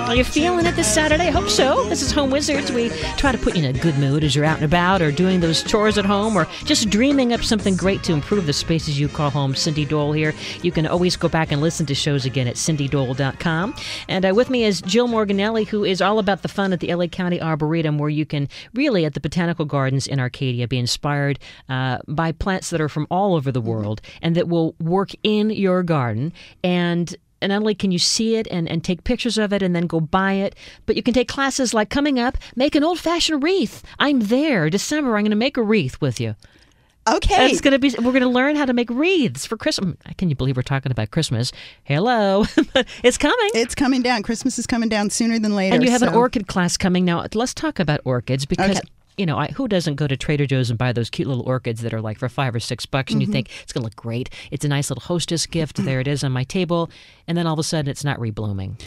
Are you feeling it this Saturday? I hope so. This is Home Wizards. We try to put you in a good mood as you're out and about or doing those chores at home or just dreaming up something great to improve the spaces you call home. Cindy Dole here. You can always go back and listen to shows again at cindydole.com. And with me is Jill Morganelli, who is all about the fun at the LA County Arboretum, where you can really, at the Botanical Gardens in Arcadia, be inspired by plants that are from all over the world and that will work in your garden. And not only can you see it and take pictures of it and then go buy it, but you can take classes like coming up, make an old-fashioned wreath. I'm there. December, I'm going to make a wreath with you. Okay. We're going to learn how to make wreaths for Christmas. Can you believe we're talking about Christmas? Hello. It's coming. It's coming down. Christmas is coming down sooner than later. And you have an orchid class coming now. Let's talk about orchids because... Okay. You know, who doesn't go to Trader Joe's and buy those cute little orchids that are like for $5 or $6 and you think it's going to look great. It's a nice little hostess gift. There it is on my table. And then all of a sudden it's not reblooming.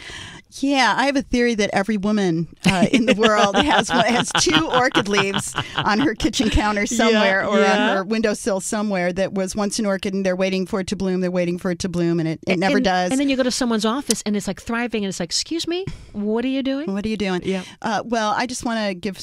Yeah, I have a theory that every woman in the world has 2 orchid leaves on her kitchen counter somewhere or on her windowsill somewhere that was once an orchid and they're waiting for it to bloom. They're waiting for it to bloom and it never does. And then you go to someone's office and it's like thriving and it's like, excuse me, what are you doing? What are you doing? Yeah. Well, I just want to give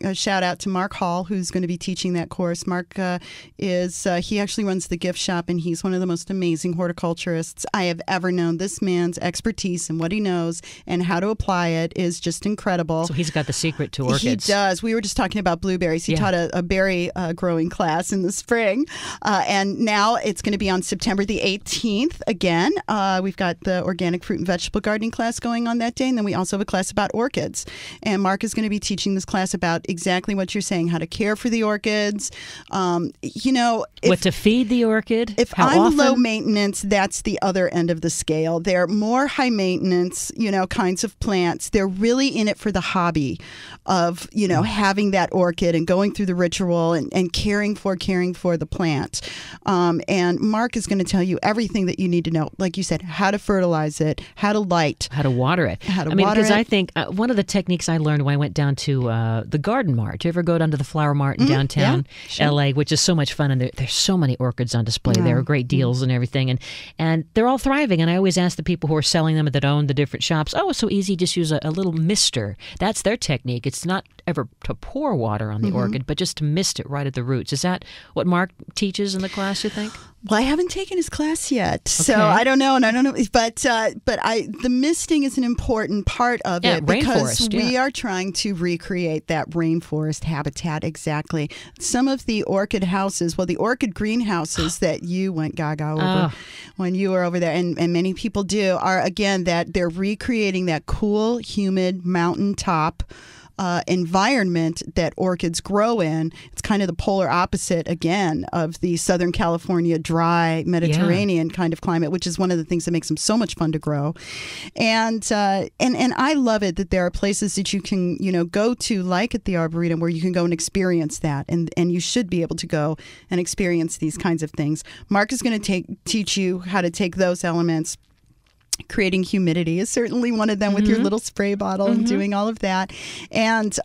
a shout out to Mark Hall, who's going to be teaching that course. Mark he actually runs the gift shop, and he's one of the most amazing horticulturists I have ever known. This man's expertise and what he knows and how to apply it is just incredible. So he's got the secret to orchids. He does. We were just talking about blueberries. He taught a berry growing class in the spring, and now it's going to be on September the 18th again. We've got the organic fruit and vegetable gardening class going on that day, and then we also have a class about orchids. And Mark is going to be teaching this class about exactly what you're saying, how to care for the orchids. What to feed the orchid. If how I'm often? low maintenance, that's the other end of the scale. They're more high maintenance, kinds of plants. They're really in it for the hobby of, having that orchid and going through the ritual and caring for the plant. And Mark is going to tell you everything that you need to know. Like you said, how to fertilize it, how to light. How to water it. Because I think one of the techniques I learned when I went down to the Garden Mart. Do you ever go down to the Flower Mart in downtown LA, which is so much fun, and there's so many orchids on display. There are great deals and everything, and they're all thriving. And I always ask the people who are selling them that own the different shops, it's so easy, just use a little mister. That's their technique. It's not ever to pour water on the orchid, but just to mist it right at the roots. Is that what Mark teaches in the class, you think? Well, I haven't taken his class yet, so I don't know, But the misting is an important part of it because we are trying to recreate that rainforest habitat exactly. Some of the orchid houses, the orchid greenhouses that you went gaga over when you were over there, and many people do, are again that they're recreating that cool, humid mountaintop environment that orchids grow in. It's kind of the polar opposite, again, of the Southern California dry Mediterranean kind of climate, which is one of the things that makes them so much fun to grow. And I love it that there are places that you can, go to, like at the Arboretum, where you can go and experience that. And you should be able to go and experience these kinds of things. Mark is going to teach you how to take those elements. Creating humidity is certainly one of them with your little spray bottle and doing all of that, and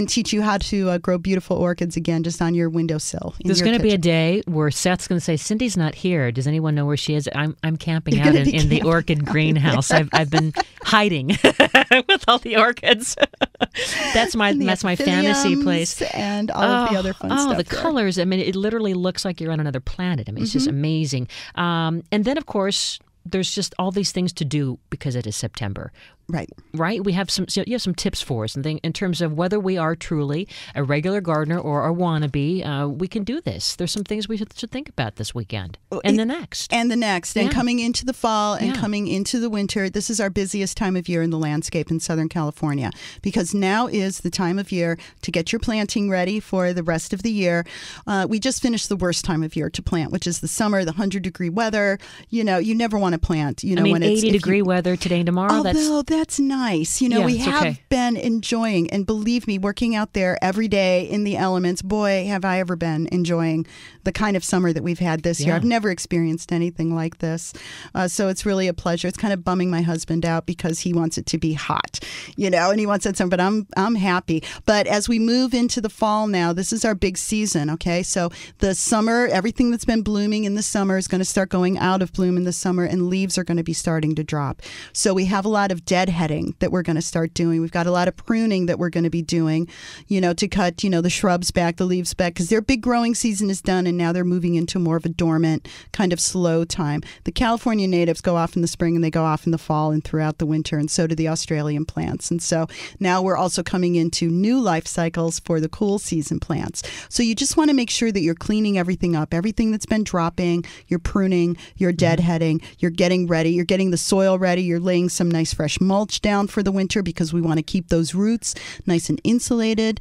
teach you how to grow beautiful orchids again just on your windowsill. There's going to be a day where Seth's going to say, "Cindy's not here. Does anyone know where she is?" I'm camping out in the orchid greenhouse. I've been hiding with all the orchids. That's my fantasy place, and all of the other fun stuff. Oh, the colors! It literally looks like you're on another planet. It's just amazing. And then, of course, there's just all these things to do because it is September. Right. We have you have some tips for us in terms of whether we are truly a regular gardener or a wannabe. We can do this. There's some things we should think about this weekend and the next. And coming into the fall and coming into the winter. This is our busiest time of year in the landscape in Southern California, because now is the time of year to get your planting ready for the rest of the year. We just finished the worst time of year to plant, which is the summer, the 100-degree weather. You never want to plant. When it's 80-degree weather today and tomorrow. Although that's nice. We have been enjoying, and believe me, working out there every day in the elements, boy, have I ever been enjoying the kind of summer that we've had this year. I've never experienced anything like this. So it's really a pleasure. It's kind of bumming my husband out because he wants it to be hot, and he wants that summer, but I'm happy. But as we move into the fall now, this is our big season, okay? So the summer, everything that's been blooming in the summer is going to start going out of bloom in the summer, and leaves are going to be starting to drop. So we have a lot of deadheading that we're going to start doing. We've got a lot of pruning that we're going to be doing, to cut, the shrubs back, the leaves back, because their big growing season is done, and now they're moving into more of a dormant, kind of slow time. The California natives go off in the spring, and they go off in the fall and throughout the winter, and so do the Australian plants. And so now we're also coming into new life cycles for the cool season plants. So you just want to make sure that you're cleaning everything up, everything that's been dropping, you're pruning, you're deadheading, you're getting ready, you're getting the soil ready, you're laying some nice fresh mulch down for the winter because we want to keep those roots nice and insulated,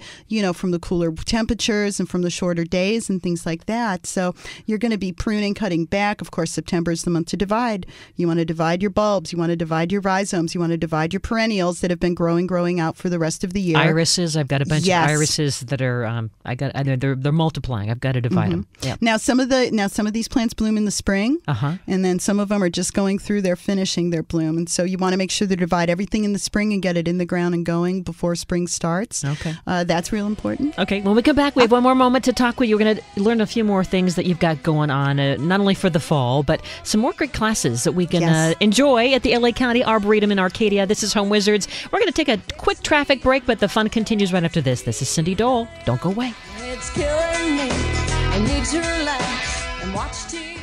from the cooler temperatures and from the shorter days and things like that. So you're going to be pruning, cutting back. Of course, September is the month to divide. You want to divide your bulbs, you want to divide your rhizomes, you want to divide your perennials that have been growing out for the rest of the year. Irises, I've got a bunch of irises that are they're multiplying. I've got to divide them. Yep. Now some of these plants bloom in the spring, and then some of them are just going through, they're finishing their bloom, and so you want to make sure to divide everything in the spring and get it in the ground and going before spring starts. Okay, that's real important. Okay, when we come back, we have one more moment to talk with you. We're going to learn a few more things that you've got going on, not only for the fall, but some more great classes that we can enjoy at the LA County Arboretum in Arcadia. This is Home Wizards. We're going to take a quick traffic break, but the fun continues right after this. This is Cindy Dole. Don't go away. It's killing me. I need to relax and watch TV.